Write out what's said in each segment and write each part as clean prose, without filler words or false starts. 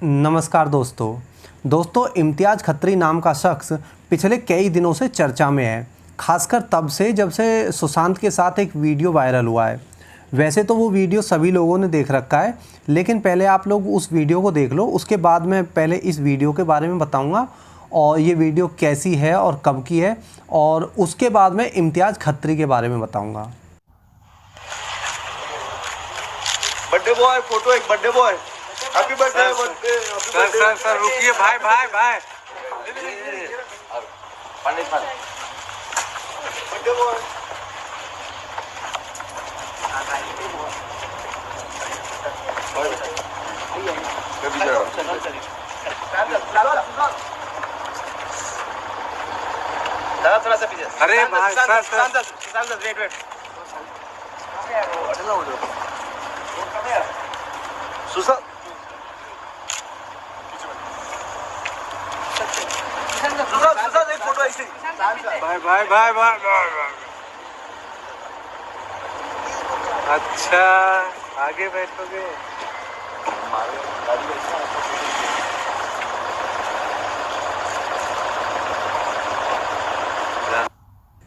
नमस्कार दोस्तों, इम्तियाज़ खत्री नाम का शख्स पिछले कई दिनों से चर्चा में है, खासकर तब से जब से सुशांत के साथ एक वीडियो वायरल हुआ है। वैसे तो वो वीडियो सभी लोगों ने देख रखा है, लेकिन पहले आप लोग उस वीडियो को देख लो, उसके बाद मैं पहले इस वीडियो के बारे में बताऊंगा और ये वीडियो कैसी है और कब की है, और उसके बाद मैं इम्तियाज़ खत्री के बारे में बताऊँगा। बर्थडे बॉय फोटो, एक birthday boy, happy birthday sir रुकिए भाई पानी बर्थडे बॉय। दादा थोड़ा सा पीछे। अरे भाई सर वेट सुशांत एक फोटो ऐसे भाई अच्छा आगे बैठोगे।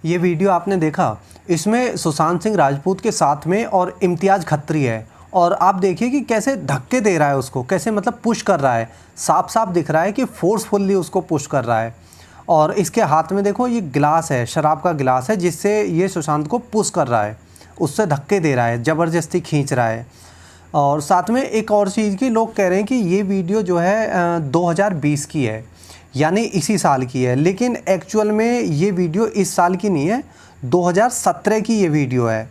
ये वीडियो आपने देखा, इसमें सुशांत सिंह राजपूत के साथ में और इम्तियाज़ खत्री है, और आप देखिए कि कैसे धक्के दे रहा है उसको, कैसे मतलब पुश कर रहा है। साफ दिख रहा है कि फोर्सफुली उसको पुश कर रहा है। और इसके हाथ में देखो ये गिलास है, शराब का गिलास है, जिससे ये सुशांत को पुश कर रहा है, उससे धक्के दे रहा है, ज़बरदस्ती खींच रहा है। और साथ में एक और चीज़ की लोग कह रहे हैं कि ये वीडियो जो है 2020 की है, यानी इसी साल की है, लेकिन एक्चुअल में ये वीडियो इस साल की नहीं है, 2017 की ये वीडियो है,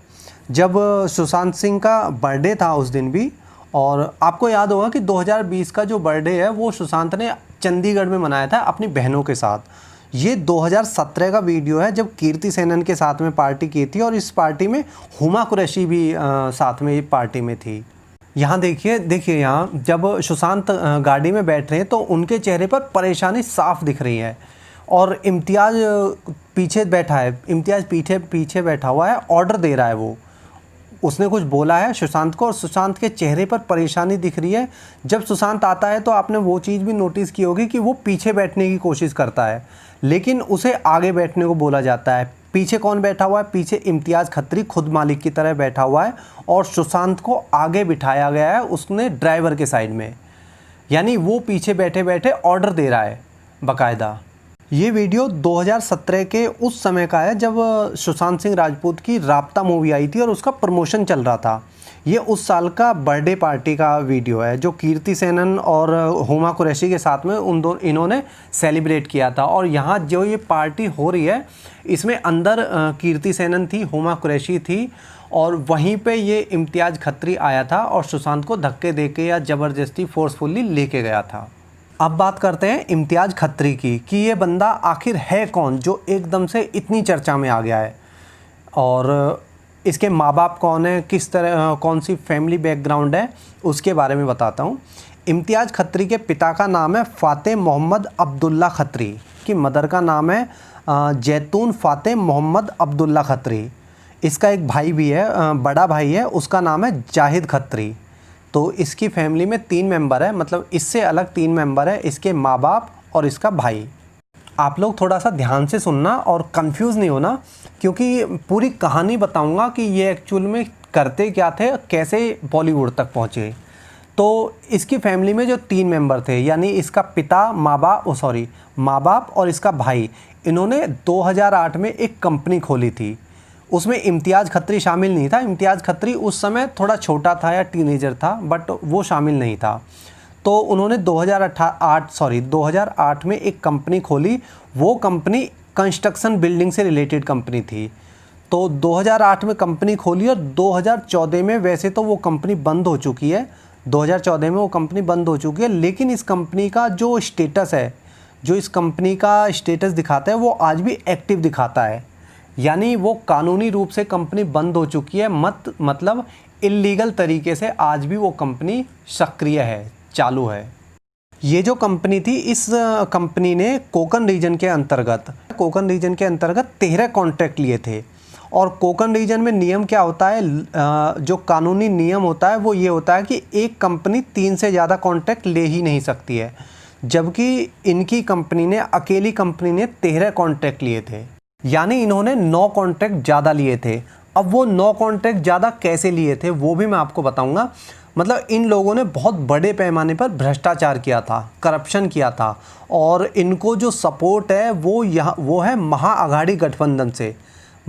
जब सुशांत सिंह का बर्थडे था उस दिन भी। और आपको याद होगा कि 2020 का जो बर्थडे है वो सुशांत ने चंडीगढ़ में मनाया था अपनी बहनों के साथ। ये 2017 का वीडियो है, जब कीर्ति सेनन के साथ में पार्टी की थी, और इस पार्टी में हुमा कुरैशी भी साथ में पार्टी में थी। यहाँ देखिए यहाँ जब सुशांत गाड़ी में बैठ रहे हैं तो उनके चेहरे पर परेशानी साफ दिख रही है, और इम्तियाज़ पीछे बैठा है, इम्तियाज़ पीछे बैठा हुआ है, ऑर्डर दे रहा है वो। उसने कुछ बोला है सुशांत को, और सुशांत के चेहरे पर परेशानी दिख रही है। जब सुशांत आता है तो आपने वो चीज़ भी नोटिस की होगी कि वो पीछे बैठने की कोशिश करता है, लेकिन उसे आगे बैठने को बोला जाता है। पीछे कौन बैठा हुआ है? पीछे इम्तियाज़ खत्री खुद मालिक की तरह बैठा हुआ है, और सुशांत को आगे बिठाया गया है उसने ड्राइवर के साइड में, यानी वो पीछे बैठे बैठे ऑर्डर दे रहा है बाकायदा। ये वीडियो 2017 के उस समय का है जब सुशांत सिंह राजपूत की राब्ता मूवी आई थी और उसका प्रमोशन चल रहा था। ये उस साल का बर्थडे पार्टी का वीडियो है, जो कीर्ति सेनन और हुमा कुरैशी के साथ में इन्होंने सेलिब्रेट किया था। और यहाँ जो ये पार्टी हो रही है, इसमें अंदर कीर्ति सेनन थी, हुमा कुरैशी थी, और वहीं पे ये इम्तियाज़ खत्री आया था और सुशांत को धक्के दे के या ज़बरदस्ती फोर्सफुली लेके गया था। अब बात करते हैं इम्तियाज़ खत्री की, कि ये बंदा आखिर है कौन जो एकदम से इतनी चर्चा में आ गया है, और इसके माँ बाप कौन है, किस तरह कौन सी फैमिली बैकग्राउंड है, उसके बारे में बताता हूँ। इम्तियाज़ खत्री के पिता का नाम है फ़ाते मोहम्मद अब्दुल्ला खत्री, की मदर का नाम है जैतून फ़ाते मोहम्मद अब्दुल्ला खत्री। इसका एक भाई भी है, बड़ा भाई है, उसका नाम है जाहिद खत्री। तो इसकी फैमिली में 3 मेंबर है, मतलब इससे अलग 3 मेंबर है, इसके माँ बाप और इसका भाई। आप लोग थोड़ा सा ध्यान से सुनना और कंफ्यूज नहीं होना, क्योंकि पूरी कहानी बताऊंगा कि ये एक्चुअल में करते क्या थे, कैसे बॉलीवुड तक पहुँचे। तो इसकी फैमिली में जो 3 मेंबर थे, यानी इसका पिता, माँ बाप और इसका भाई, इन्होंने 2008 में एक कंपनी खोली थी। उसमें इम्तियाज़ खत्री शामिल नहीं था। इम्तियाज़ खत्री उस समय थोड़ा छोटा था या टीनेजर था, बट वो शामिल नहीं था। तो उन्होंने 2008 में एक कंपनी खोली। वो कंपनी कंस्ट्रक्शन बिल्डिंग से रिलेटेड कंपनी थी। तो 2008 में कंपनी खोली, और 2014 में, वैसे तो वो कंपनी बंद हो चुकी है, 2014 में वो कंपनी बंद हो चुकी है, लेकिन इस कंपनी का जो स्टेटस है, जो इस कंपनी का स्टेटस दिखाता है, वो आज भी एक्टिव दिखाता है। यानी वो कानूनी रूप से कंपनी बंद हो चुकी है, मतलब इल्लीगल तरीके से आज भी वो कंपनी सक्रिय है, चालू है। ये जो कंपनी थी, इस कंपनी ने कोकन रीजन के अंतर्गत 13 कॉन्ट्रैक्ट लिए थे, और कोंकण रीजन में नियम क्या होता है, जो कानूनी नियम होता है वो ये होता है कि एक कंपनी 3 से ज़्यादा कॉन्ट्रैक्ट ले ही नहीं सकती है, जबकि इनकी कंपनी ने, अकेली कंपनी ने 13 कॉन्ट्रैक्ट लिए थे, यानी इन्होंने 9 कॉन्ट्रैक्ट ज़्यादा लिए थे। अब वो 9 कॉन्ट्रैक्ट ज़्यादा कैसे लिए थे वो भी मैं आपको बताऊंगा। मतलब इन लोगों ने बहुत बड़े पैमाने पर भ्रष्टाचार किया था, करप्शन किया था, और इनको जो सपोर्ट है वो है महाअघाड़ी गठबंधन से।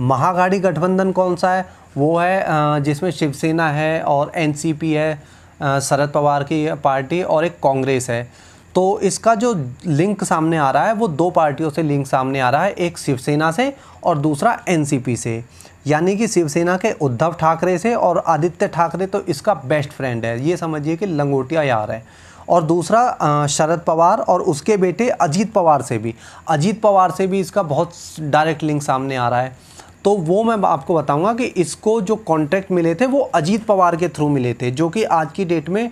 महाअघाड़ी गठबंधन कौन सा है? वो है जिसमें शिवसेना है और एनसीपी है, शरद पवार की पार्टी, और एक कांग्रेस है। तो इसका जो लिंक सामने आ रहा है वो 2 पार्टियों से लिंक सामने आ रहा है, एक शिवसेना से और दूसरा एनसीपी से। यानी कि शिवसेना के उद्धव ठाकरे से, और आदित्य ठाकरे तो इसका बेस्ट फ्रेंड है, ये समझिए कि लंगोटिया यार है। और दूसरा शरद पवार और उसके बेटे अजीत पवार से भी इसका बहुत डायरेक्ट लिंक सामने आ रहा है। तो वो मैं आपको बताऊंगा कि इसको जो कॉन्ट्रैक्ट मिले थे वो अजीत पवार के थ्रू मिले थे, जो कि आज की डेट में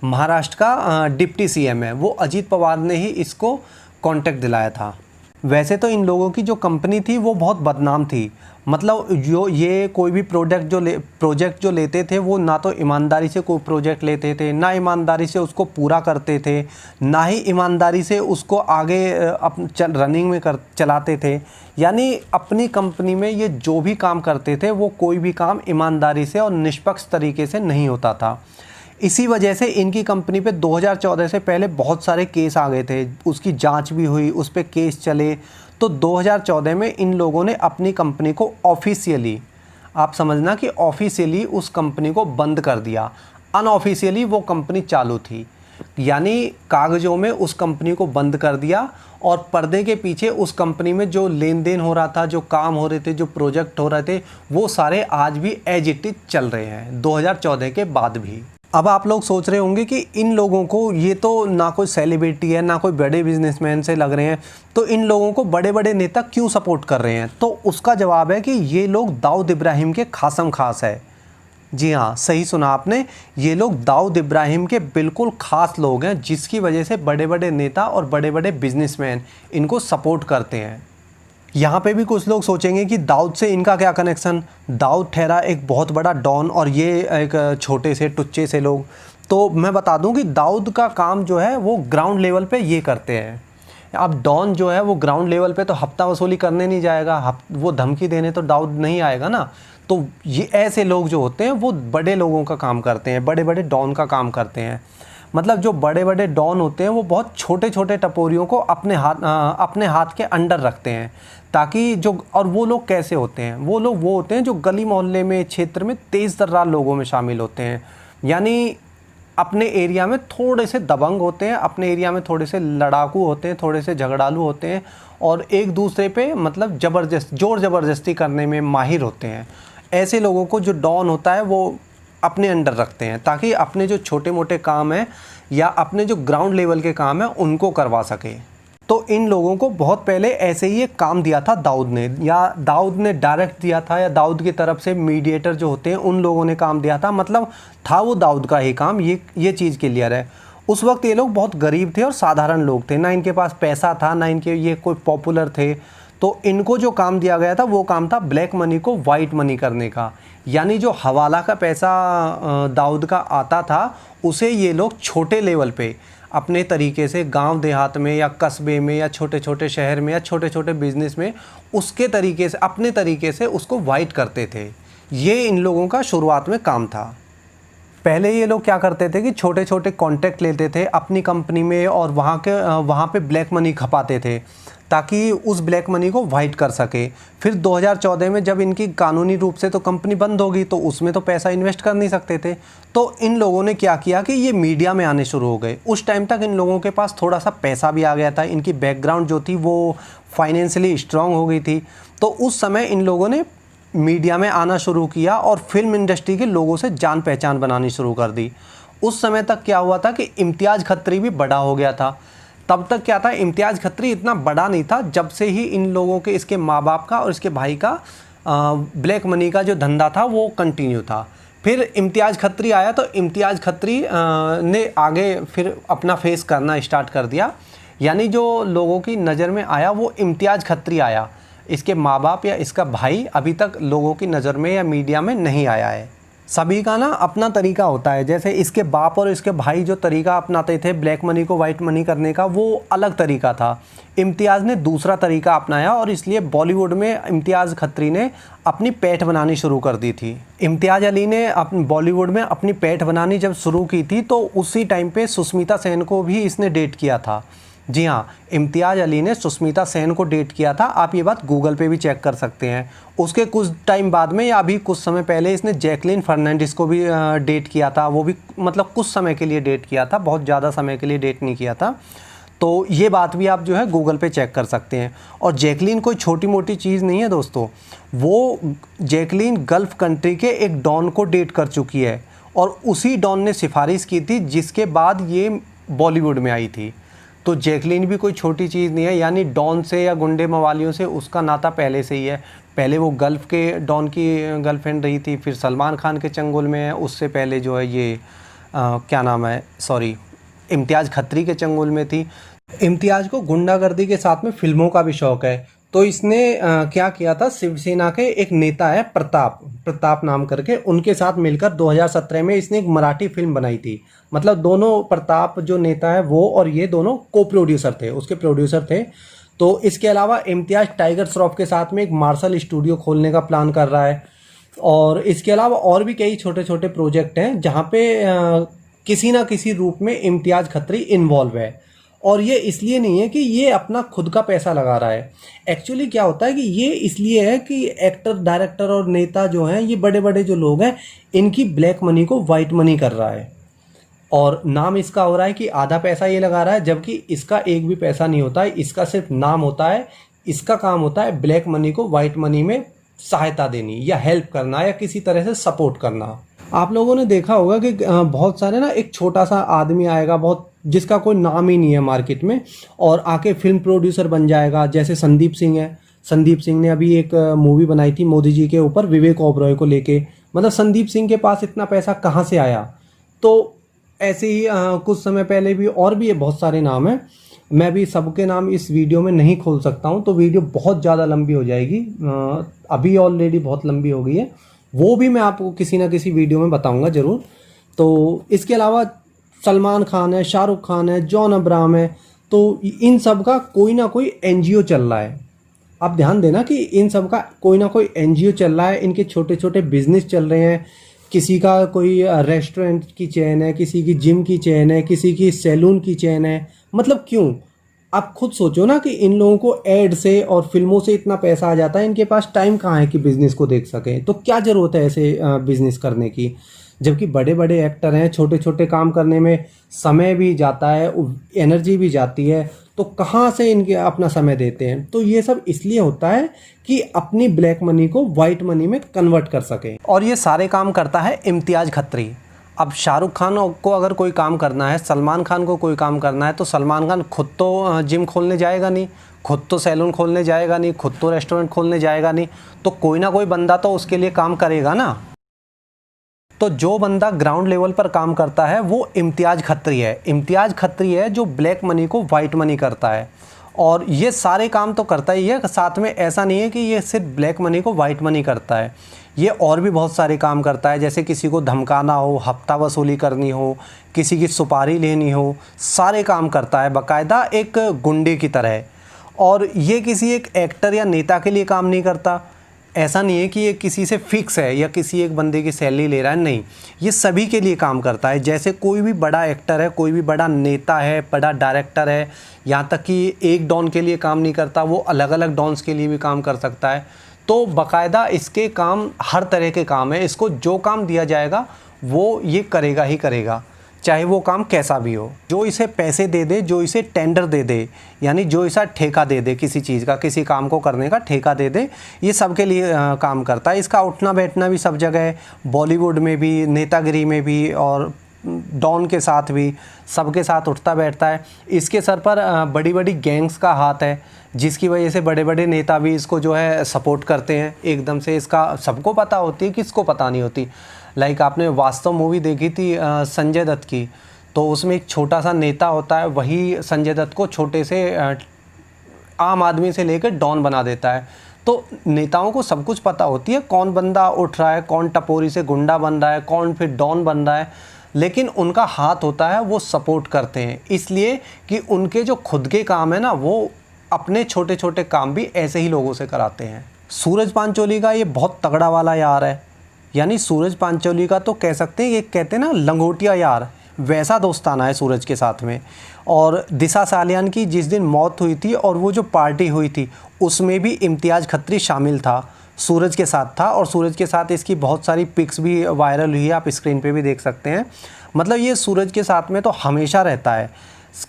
महाराष्ट्र का डिप्टी सीएम है। वो अजीत पवार ने ही इसको कॉन्ट्रैक्ट दिलाया था। वैसे तो इन लोगों की जो कंपनी थी वो बहुत बदनाम थी। मतलब ये कोई भी प्रोजेक्ट जो लेते थे वो ना तो ईमानदारी से कोई प्रोजेक्ट लेते थे, ना ईमानदारी से उसको पूरा करते थे, ना ही ईमानदारी से उसको आगे रनिंग में चलाते थे। यानी अपनी कंपनी में ये जो भी काम करते थे वो कोई भी काम ईमानदारी से और निष्पक्ष तरीके से नहीं होता था। इसी वजह से इनकी कंपनी पे 2014 से पहले बहुत सारे केस आ गए थे, उसकी जांच भी हुई, उस पर केस चले। तो 2014 में इन लोगों ने अपनी कंपनी को ऑफिशियली, आप समझना कि ऑफिशियली उस कंपनी को बंद कर दिया। अनऑफिशियली वो कंपनी चालू थी, यानी कागज़ों में उस कंपनी को बंद कर दिया, और पर्दे के पीछे उस कंपनी में जो लेन देन हो रहा था, जो काम हो रहे थे, जो प्रोजेक्ट हो रहे थे, वो सारे आज भी एज इट इज चल रहे हैं 2014 के बाद भी। अब आप लोग सोच रहे होंगे कि इन लोगों को, ये तो ना कोई सेलिब्रिटी है, ना कोई बड़े बिजनेसमैन से लग रहे हैं, तो इन लोगों को बड़े बड़े नेता क्यों सपोर्ट कर रहे हैं? तो उसका जवाब है कि ये लोग दाऊद इब्राहिम के खासम खास है। जी हाँ, सही सुना आपने, ये लोग दाऊद इब्राहिम के बिल्कुल ख़ास लोग हैं, जिसकी वजह से बड़े बड़े नेता और बड़े बड़े बिजनेसमैन इनको सपोर्ट करते हैं। यहाँ पे भी कुछ लोग सोचेंगे कि दाऊद से इनका क्या कनेक्शन? दाऊद ठहरा एक बहुत बड़ा डॉन और ये एक छोटे से टुच्चे से लोग। तो मैं बता दूं कि दाऊद का काम जो है वो ग्राउंड लेवल पे ये करते हैं। अब डॉन जो है वो ग्राउंड लेवल पे तो हफ्ता वसूली करने नहीं जाएगा, वो धमकी देने तो दाऊद नहीं आएगा ना। तो ये ऐसे लोग जो होते हैं वो बड़े लोगों का काम करते हैं, बड़े बड़े डॉन का काम करते हैं। मतलब जो बड़े बड़े डॉन होते हैं वो बहुत छोटे छोटे टपोरियों को अपने हाथ के अंडर रखते हैं, ताकि जो, और वो लोग कैसे होते हैं? वो लोग वो होते हैं जो गली मोहल्ले में, क्षेत्र में तेज़ तर्रार लोगों में शामिल होते हैं। यानी अपने एरिया में थोड़े से दबंग होते हैं, अपने एरिया में थोड़े से लड़ाकू होते हैं, थोड़े से झगड़ालू होते हैं, और एक दूसरे पे मतलब जोर ज़बरदस्ती करने में माहिर होते हैं। ऐसे लोगों को जो डॉन होता है वो अपने अंडर रखते हैं, ताकि अपने जो छोटे मोटे काम हैं या अपने जो ग्राउंड लेवल के काम हैं उनको करवा सके। तो इन लोगों को बहुत पहले ऐसे ही एक काम दिया था दाऊद ने, या दाऊद ने डायरेक्ट दिया था, या दाऊद की तरफ से मीडिएटर जो होते हैं उन लोगों ने काम दिया था। मतलब था वो दाऊद का ही काम, ये चीज़ क्लियर है। उस वक्त ये लोग बहुत गरीब थे और साधारण लोग थे, ना इनके पास पैसा था, ना इनके ये कोई पॉपुलर थे। तो इनको जो काम दिया गया था वो काम था ब्लैक मनी को वाइट मनी करने का। यानी जो हवाला का पैसा दाऊद का आता था उसे ये लोग छोटे लेवल पे अपने तरीके से गांव देहात में या कस्बे में या छोटे छोटे शहर में या छोटे छोटे बिजनेस में उसके तरीके से, अपने तरीके से उसको वाइट करते थे। ये इन लोगों का शुरुआत में काम था। पहले ये लोग क्या करते थे कि छोटे छोटे कॉन्ट्रैक्ट लेते थे अपनी कंपनी में, और वहाँ पे ब्लैक मनी खपाते थे ताकि उस ब्लैक मनी को वाइट कर सके। फिर 2014 में जब इनकी कानूनी रूप से तो कंपनी बंद होगी, तो उसमें तो पैसा इन्वेस्ट कर नहीं सकते थे। तो इन लोगों ने क्या किया कि ये मीडिया में आने शुरू हो गए। उस टाइम तक इन लोगों के पास थोड़ा सा पैसा भी आ गया था, इनकी बैकग्राउंड जो थी वो फाइनेंशियली स्ट्रांग हो गई थी। तो उस समय इन लोगों ने मीडिया में आना शुरू किया और फिल्म इंडस्ट्री के लोगों से जान पहचान बनानी शुरू कर दी। उस समय तक क्या हुआ था कि इम्तियाज़ खत्री भी बड़ा हो गया था। तब तक क्या था, इम्तियाज़ खत्री इतना बड़ा नहीं था जब से ही इन लोगों के, इसके माँ बाप का और इसके भाई का ब्लैक मनी का जो धंधा था वो कंटिन्यू था। फिर इम्तियाज़ खत्री आया तो इम्तियाज़ खत्री ने आगे फिर अपना फेस करना स्टार्ट कर दिया। यानी जो लोगों की नज़र में आया वो इम्तियाज़ खत्री आया। इसके माँ बाप या इसका भाई अभी तक लोगों की नज़र में या मीडिया में नहीं आया है। सभी का ना अपना तरीका होता है। जैसे इसके बाप और इसके भाई जो तरीका अपनाते थे ब्लैक मनी को वाइट मनी करने का, वो अलग तरीका था। इम्तियाज़ ने दूसरा तरीका अपनाया और इसलिए बॉलीवुड में इम्तियाज़ खत्री ने अपनी पैठ बनानी शुरू कर दी थी। इम्तियाज़ अली ने बॉलीवुड में अपनी पैठ बनानी जब शुरू की थी तो उसी टाइम पे सुष्मिता सेन को भी इसने डेट किया था। जी हाँ, इम्तियाज़ अली ने सुष्मिता सेन को डेट किया था। आप ये बात गूगल पे भी चेक कर सकते हैं। उसके कुछ टाइम बाद में या अभी कुछ समय पहले इसने जैकलीन फर्नांडिस को भी डेट किया था। वो भी मतलब कुछ समय के लिए डेट किया था, बहुत ज़्यादा समय के लिए डेट नहीं किया था। तो ये बात भी आप जो है गूगल पे चेक कर सकते हैं। और जैकलीन कोई छोटी मोटी चीज़ नहीं है दोस्तों। वो जैकलीन गल्फ़ कंट्री के एक डॉन को डेट कर चुकी है और उसी डॉन ने सिफारिश की थी जिसके बाद ये बॉलीवुड में आई थी। तो जैकलीन भी कोई छोटी चीज़ नहीं है, यानी डॉन से या गुंडे मवालियों से उसका नाता पहले से ही है। पहले वो गल्फ़ के डॉन की गर्लफ्रेंड रही थी, फिर सलमान खान के चंगुल में है, उससे पहले जो है ये क्या नाम है, सॉरी, इम्तियाज़ खत्री के चंगुल में थी। इम्तियाज़ को गुंडागर्दी के साथ में फिल्मों का भी शौक़ है। तो इसने क्या किया था, शिवसेना के एक नेता है प्रताप नाम करके, उनके साथ मिलकर 2017 में इसने एक मराठी फिल्म बनाई थी। मतलब दोनों, प्रताप जो नेता है वो और ये दोनों को प्रोड्यूसर थे, उसके प्रोड्यूसर थे। तो इसके अलावा इम्तियाज़ टाइगर श्रॉफ के साथ में एक मार्शल स्टूडियो खोलने का प्लान कर रहा है। और इसके अलावा और भी कई छोटे छोटे प्रोजेक्ट हैं जहाँ पे किसी ना किसी रूप में इम्तियाज़ खत्री इन्वॉल्व है। और ये इसलिए नहीं है कि ये अपना खुद का पैसा लगा रहा है। एक्चुअली क्या होता है कि ये इसलिए है कि एक्टर, डायरेक्टर और नेता जो हैं, ये बड़े बड़े जो लोग हैं, इनकी ब्लैक मनी को वाइट मनी कर रहा है। और नाम इसका हो रहा है कि आधा पैसा ये लगा रहा है, जबकि इसका एक भी पैसा नहीं होता है, इसका सिर्फ नाम होता है। इसका काम होता है ब्लैक मनी को वाइट मनी में सहायता देनी या हेल्प करना या किसी तरह से सपोर्ट करना। आप लोगों ने देखा होगा कि बहुत सारे ना, एक छोटा सा आदमी आएगा, बहुत जिसका कोई नाम ही नहीं है मार्केट में, और आके फिल्म प्रोड्यूसर बन जाएगा। जैसे संदीप सिंह है, संदीप सिंह ने अभी एक मूवी बनाई थी मोदी जी के ऊपर, विवेक ओबरॉय को लेके। मतलब संदीप सिंह के पास इतना पैसा कहाँ से आया? तो ऐसे ही कुछ समय पहले भी और भी ये बहुत सारे नाम हैं। मैं भी सबके नाम इस वीडियो में नहीं खोल सकता हूँ, तो वीडियो बहुत ज़्यादा लंबी हो जाएगी। अभी ऑलरेडी बहुत लंबी हो गई है, वो भी मैं आपको किसी ना किसी वीडियो में बताऊंगा ज़रूर। तो इसके अलावा सलमान खान है, शाहरुख खान है, जॉन अब्राहम है। तो इन सब का कोई ना कोई एनजीओ चल रहा है। आप ध्यान देना कि इन सब का कोई ना कोई एनजीओ चल रहा है। इनके छोटे छोटे बिजनेस चल रहे हैं। किसी का कोई रेस्टोरेंट की चेन है, किसी की जिम की चेन है, किसी की सैलून की चेन है। मतलब क्यों? आप खुद सोचो ना कि इन लोगों को एड से और फिल्मों से इतना पैसा आ जाता है, इनके पास टाइम कहाँ है कि बिजनेस को देख सकें? तो क्या ज़रूरत है ऐसे बिजनेस करने की? जबकि बड़े बड़े एक्टर हैं, छोटे छोटे काम करने में समय भी जाता है, एनर्जी भी जाती है, तो कहाँ से इनके अपना समय देते हैं? तो ये सब इसलिए होता है कि अपनी ब्लैक मनी को वाइट मनी में कन्वर्ट कर सके। और ये सारे काम करता है इम्तियाज़ खत्री। अब शाहरुख खान को अगर कोई काम करना है, सलमान खान को कोई काम करना है, तो सलमान खान खुद तो जिम खोलने जाएगा नहीं, खुद तो सैलून खोलने जाएगा नहीं, खुद तो रेस्टोरेंट खोलने जाएगा नहीं। तो कोई ना कोई बंदा तो उसके लिए काम करेगा ना। तो जो बंदा ग्राउंड लेवल पर काम करता है वो इम्तियाज़ खत्री है। इम्तियाज़ खत्री है जो ब्लैक मनी को वाइट मनी करता है। और ये सारे काम तो करता ही है, साथ में ऐसा नहीं है कि ये सिर्फ ब्लैक मनी को वाइट मनी करता है, ये और भी बहुत सारे काम करता है। जैसे किसी को धमकाना हो, हफ्ता वसूली करनी हो, किसी की सुपारी लेनी हो, सारे काम करता है बाकायदा एक गुंडे की तरह। और ये किसी एक एक्टर या नेता के लिए काम नहीं करता। ऐसा नहीं है कि ये किसी से फिक्स है या किसी एक बंदे की सैलरी ले रहा है, नहीं, ये सभी के लिए काम करता है। जैसे कोई भी बड़ा एक्टर है, कोई भी बड़ा नेता है, बड़ा डायरेक्टर है, यहाँ तक कि एक डॉन के लिए काम नहीं करता, वो अलग अलग डॉन्स के लिए भी काम कर सकता है। तो बाकायदा इसके काम हर तरह के काम है। इसको जो काम दिया जाएगा वो ये करेगा ही करेगा, चाहे वो काम कैसा भी हो। जो इसे पैसे दे दे, जो इसे टेंडर दे दे, यानी जो इसे ठेका दे दे किसी चीज़ का, किसी काम को करने का ठेका दे दे, ये सब के लिए काम करता है। इसका उठना बैठना भी सब जगह है, बॉलीवुड में भी, नेतागिरी में भी और डॉन के साथ भी, सबके साथ उठता बैठता है। इसके सर पर बड़ी बड़ी गैंग्स का हाथ है, जिसकी वजह से बड़े बड़े नेता भी इसको जो है सपोर्ट करते हैं एकदम से। इसका सबको पता होती है, किसको पता नहीं होती। लाइक आपने वास्तव मूवी देखी थी संजय दत्त की, तो उसमें एक छोटा सा नेता होता है, वही संजय दत्त को छोटे से आम आदमी से लेकर डॉन बना देता है। तो नेताओं को सब कुछ पता होती है, कौन बंदा उठ रहा है, कौन टपोरी से गुंडा बन रहा है, कौन फिर डॉन बन रहा है, लेकिन उनका हाथ होता है, वो सपोर्ट करते हैं, इसलिए कि उनके जो खुद के काम है ना, वो अपने छोटे छोटे काम भी ऐसे ही लोगों से कराते हैं। सूरज पांचोली का ये बहुत तगड़ा वाला यार है, यानी सूरज पांचोली का तो कह सकते हैं, ये कहते हैं ना लंगोटिया यार, वैसा दोस्ताना है सूरज के साथ में। और दिशा सालियान की जिस दिन मौत हुई थी और वो जो पार्टी हुई थी उसमें भी इम्तियाज़ खत्री शामिल था, सूरज के साथ था, और सूरज के साथ इसकी बहुत सारी पिक्स भी वायरल हुई है, आप स्क्रीन पे भी देख सकते हैं। मतलब ये सूरज के साथ में तो हमेशा रहता है,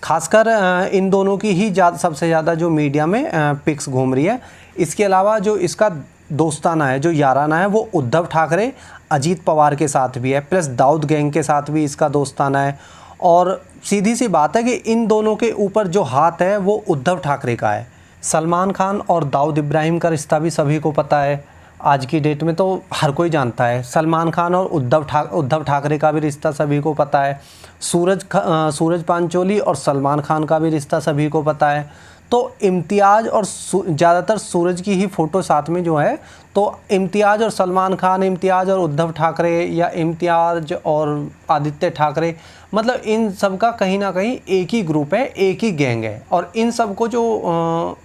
खासकर इन दोनों की ही सबसे ज़्यादा जो मीडिया में पिक्स घूम रही है। इसके अलावा जो इसका दोस्ताना है, जो याराना है, वो उद्धव ठाकरे, अजीत पवार के साथ भी है, प्लस दाऊद गैंग के साथ भी इसका दोस्ताना है। और सीधी सी बात है कि इन दोनों के ऊपर जो हाथ है वो उद्धव ठाकरे का है। सलमान खान और दाऊद इब्राहिम का रिश्ता भी सभी को पता है, आज की डेट में तो हर कोई जानता है। सलमान खान और उद्धव ठाकरे का भी रिश्ता सभी को पता है। सूरज पांचोली और सलमान खान का भी रिश्ता सभी को पता है। तो इम्तियाज़ और ज़्यादातर सूरज की ही फ़ोटो साथ में जो है, तो इम्तियाज़ और सलमान खान, इम्तियाज़ और उद्धव ठाकरे, या इम्तियाज़ और आदित्य ठाकरे, मतलब इन सब का कहीं ना कहीं एक ही ग्रुप है, एक ही गैंग है। और इन सब को जो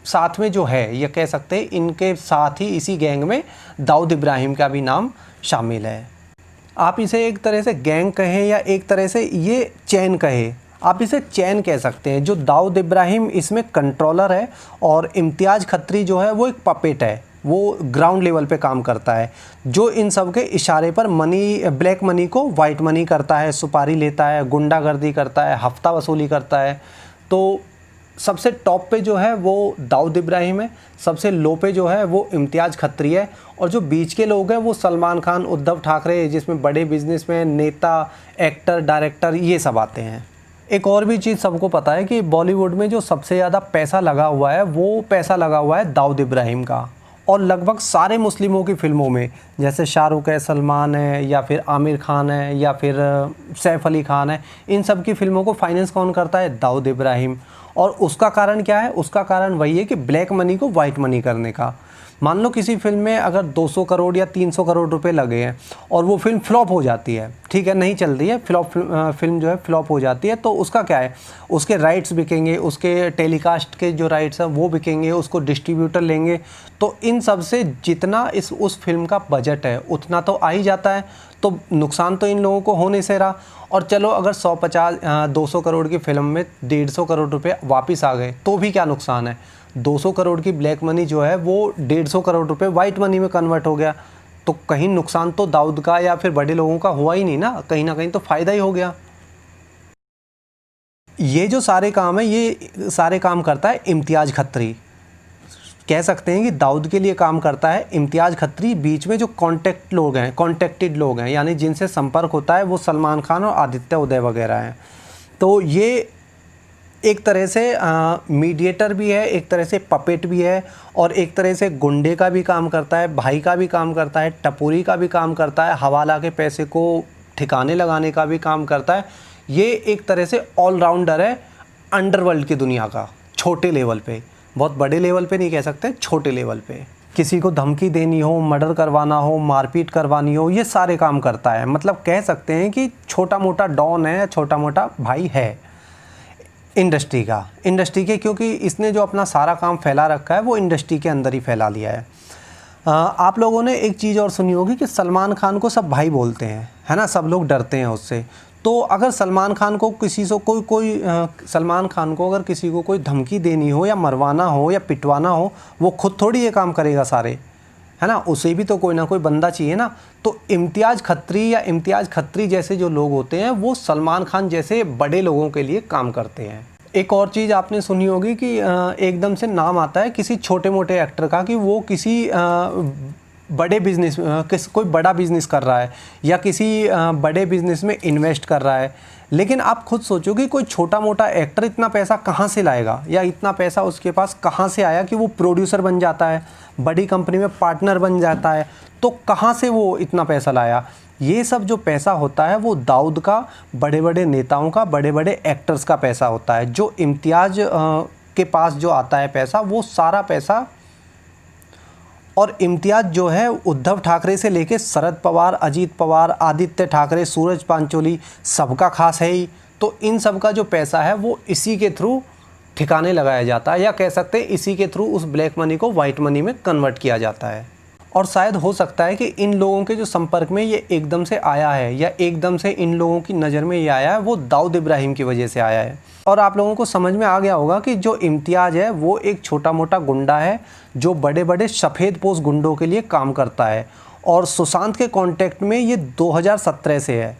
साथ में जो है, ये कह सकते हैं इनके साथ ही इसी गैंग में दाऊद इब्राहिम का भी नाम शामिल है। आप इसे एक तरह से गैंग कहें या एक तरह से ये चैन कहें, आप इसे चैन कह सकते हैं। जो दाऊद इब्राहिम इसमें कंट्रोलर है और इम्तियाज़ खत्री जो है वो एक पपेट है, वो ग्राउंड लेवल पे काम करता है, जो इन सब के इशारे पर ब्लैक मनी को वाइट मनी करता है, सुपारी लेता है, गुंडागर्दी करता है, हफ्ता वसूली करता है। तो सबसे टॉप पे जो है वो दाऊद इब्राहिम है, सबसे लो पे जो है वो इम्तियाज़ खत्री है, और जो बीच के लोग हैं वो सलमान खान, उद्धव ठाकरे, जिसमें बड़े बिजनेसमैन, नेता, एक्टर, डायरेक्टर, ये सब आते हैं। एक और भी चीज़ सबको पता है कि बॉलीवुड में जो सबसे ज़्यादा पैसा लगा हुआ है वो पैसा लगा हुआ है दाऊद इब्राहिम का। और लगभग सारे मुस्लिमों की फ़िल्मों में, जैसे शाहरुख है, सलमान है, या फिर आमिर खान है, या फिर सैफ अली खान है, इन सब की फ़िल्मों को फाइनेंस कौन करता है? दाऊद इब्राहिम। और उसका कारण क्या है? उसका कारण वही है कि ब्लैक मनी को वाइट मनी करने का। मान लो किसी फिल्म में अगर 200 करोड़ या 300 करोड़ रुपए लगे हैं और वो फिल्म फ्लॉप हो जाती है, ठीक है, नहीं चल रही है, फिल्म जो है फ्लॉप हो जाती है, तो उसका क्या है? उसके राइट्स बिकेंगे, उसके टेलीकास्ट के जो राइट्स हैं वो बिकेंगे, उसको डिस्ट्रीब्यूटर लेंगे। तो इन सब से जितना उस फिल्म का बजट है उतना तो आ ही जाता है, तो नुकसान तो इन लोगों को हो नहीं से रहा। और चलो अगर 200 करोड़ की फिल्म में 150 करोड़ रुपए वापस आ गए तो भी क्या नुकसान है? 200 करोड़ की ब्लैक मनी जो है वो 150 करोड़ रुपए वाइट मनी में कन्वर्ट हो गया, तो कहीं नुकसान तो दाऊद का या फिर बड़े लोगों का हुआ ही नहीं ना, कहीं ना कहीं तो फ़ायदा ही हो गया। ये जो सारे काम है, ये सारे काम करता है इम्तियाज़ खत्री। कह सकते हैं कि दाऊद के लिए काम करता है इम्तियाज़ खत्री। बीच में जो कॉन्टेक्टेड लोग हैं, यानी जिनसे संपर्क होता है, वो सलमान खान और आदित्य उदय वगैरह हैं। तो ये एक तरह से मीडिएटर भी है, एक तरह से पपेट भी है, और एक तरह से गुंडे का भी काम करता है, भाई का भी काम करता है, टपोरी का भी काम करता है, हवाला के पैसे को ठिकाने लगाने का भी काम करता है। ये एक तरह से ऑलराउंडर है अंडरवर्ल्ड की दुनिया का, छोटे लेवल पे, बहुत बड़े लेवल पे नहीं कह सकते, छोटे लेवल पे। किसी को धमकी देनी हो, मर्डर करवाना हो, मारपीट करवानी हो, ये सारे काम करता है। मतलब कह सकते हैं कि छोटा मोटा डॉन है, छोटा मोटा भाई है इंडस्ट्री के, क्योंकि इसने जो अपना सारा काम फैला रखा है वो इंडस्ट्री के अंदर ही फैला लिया है। आप लोगों ने एक चीज़ और सुनी होगी कि सलमान खान को सब भाई बोलते हैं, है ना, सब लोग डरते हैं उससे। तो अगर सलमान खान को किसी से सलमान खान को अगर किसी को कोई धमकी देनी हो या मरवाना हो या पिटवाना हो, वो खुद थोड़ी ये काम करेगा सारे, है ना, उसे भी तो कोई ना कोई बंदा चाहिए ना। तो इम्तियाज़ खत्री जैसे जो लोग होते हैं वो सलमान खान जैसे बड़े लोगों के लिए काम करते हैं। एक और चीज़ आपने सुनी होगी कि एकदम से नाम आता है किसी छोटे मोटे एक्टर का कि वो किसी कोई बड़ा बिज़नेस कर रहा है या किसी बड़े बिज़नेस में इन्वेस्ट कर रहा है। लेकिन आप खुद सोचो कि कोई छोटा मोटा एक्टर इतना पैसा कहाँ से लाएगा, या इतना पैसा उसके पास कहाँ से आया कि वो प्रोड्यूसर बन जाता है, बड़ी कंपनी में पार्टनर बन जाता है, तो कहाँ से वो इतना पैसा लाया? ये सब जो पैसा होता है वो दाऊद का, बड़े बड़े नेताओं का, बड़े बड़े एक्टर्स का पैसा होता है। जो इम्तियाज़ के पास जो आता है पैसा, वो सारा पैसा और इम्तियाज़ जो है उद्धव ठाकरे से लेके शरद पवार, अजीत पवार, आदित्य ठाकरे, सूरज पांचोली सबका खास है ही। तो इन सब का जो पैसा है वो इसी के थ्रू ठिकाने लगाया जाता है, या कह सकते हैं इसी के थ्रू उस ब्लैक मनी को वाइट मनी में कन्वर्ट किया जाता है। और शायद हो सकता है कि इन लोगों के जो संपर्क में ये एकदम से आया है, या एकदम से इन लोगों की नज़र में ये आया है, वो दाऊद इब्राहिम की वजह से आया है। और आप लोगों को समझ में आ गया होगा कि जो इम्तियाज़ है वो एक छोटा मोटा गुंडा है जो बड़े बड़े सफ़ेद पोश गुंडों के लिए काम करता है। और सुशांत के कांटेक्ट में ये 2017 से है।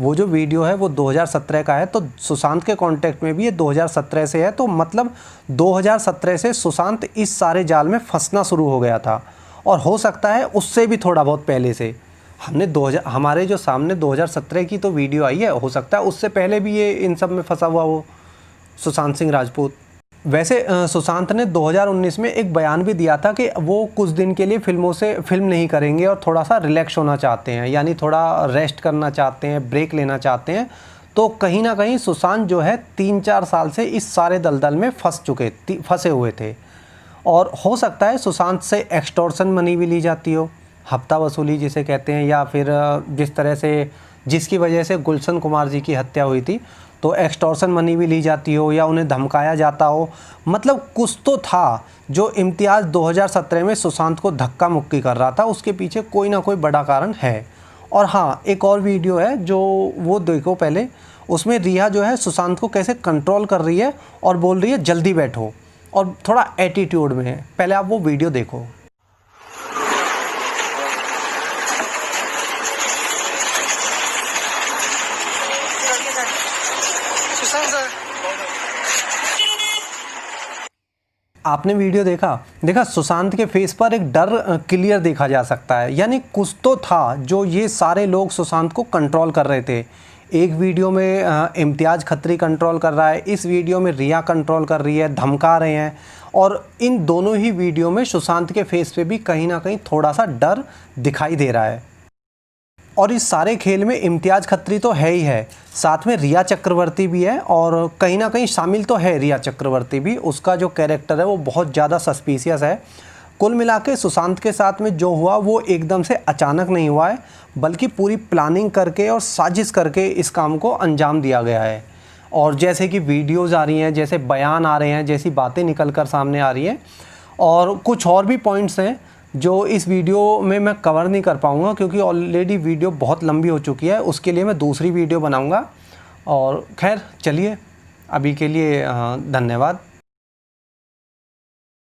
वो जो वीडियो है वो 2017 का है, तो सुशांत के कांटेक्ट में भी ये 2017 से है। तो मतलब 2017 से सुशांत इस सारे जाल में फंसना शुरू हो गया था। और हो सकता है उससे भी थोड़ा बहुत पहले से हमारे जो सामने 2017 की तो वीडियो आई है, हो सकता है उससे पहले भी ये इन सब में फंसा हुआ हो सुशांत सिंह राजपूत। वैसे सुशांत ने 2019 में एक बयान भी दिया था कि वो कुछ दिन के लिए फिल्म नहीं करेंगे और थोड़ा सा रिलैक्स होना चाहते हैं, यानी थोड़ा रेस्ट करना चाहते हैं, ब्रेक लेना चाहते हैं। तो कहीं ना कहीं सुशांत जो है 3-4 साल से इस सारे दलदल में फंसे हुए थे। और हो सकता है सुशांत से एक्सटॉर्शन मनी भी ली जाती हो, हफ्ता वसूली जिसे कहते हैं, या फिर जिस तरह से जिसकी वजह से गुलशन कुमार जी की हत्या हुई थी तो एक्सटॉर्शन मनी भी ली जाती हो, या उन्हें धमकाया जाता हो। मतलब कुछ तो था जो इम्तियाज़ 2017 में सुशांत को धक्का मुक्की कर रहा था, उसके पीछे कोई ना कोई बड़ा कारण है। और हाँ, एक और वीडियो है जो वो देखो पहले, उसमें रिया जो है सुशांत को कैसे कंट्रोल कर रही है और बोल रही है जल्दी बैठो, और थोड़ा एटीट्यूड में है। पहले आप वो वीडियो देखो। आपने वीडियो देखा सुशांत के फेस पर एक डर क्लियर देखा जा सकता है, यानी कुछ तो था जो ये सारे लोग सुशांत को कंट्रोल कर रहे थे। एक वीडियो में इम्तियाज़ खत्री कंट्रोल कर रहा है, इस वीडियो में रिया कंट्रोल कर रही है, धमका रहे हैं। और इन दोनों ही वीडियो में सुशांत के फेस पे भी कहीं ना कहीं थोड़ा सा डर दिखाई दे रहा है। और इस सारे खेल में इम्तियाज़ खत्री तो है ही है, साथ में रिया चक्रवर्ती भी है, और कहीं ना कहीं शामिल तो है रिया चक्रवर्ती भी। उसका जो कैरेक्टर है वो बहुत ज़्यादा सस्पिशियस है। कुल मिला के सुशांत के साथ में जो हुआ वो एकदम से अचानक नहीं हुआ है, बल्कि पूरी प्लानिंग करके और साजिश करके इस काम को अंजाम दिया गया है। और जैसे कि वीडियोज़ आ रही हैं, जैसे बयान आ रहे हैं, जैसी बातें निकल कर सामने आ रही हैं, और कुछ और भी पॉइंट्स हैं जो इस वीडियो में मैं कवर नहीं कर पाऊँगा क्योंकि ऑलरेडी वीडियो बहुत लंबी हो चुकी है। उसके लिए मैं दूसरी वीडियो बनाऊँगा। और खैर चलिए, अभी के लिए धन्यवाद।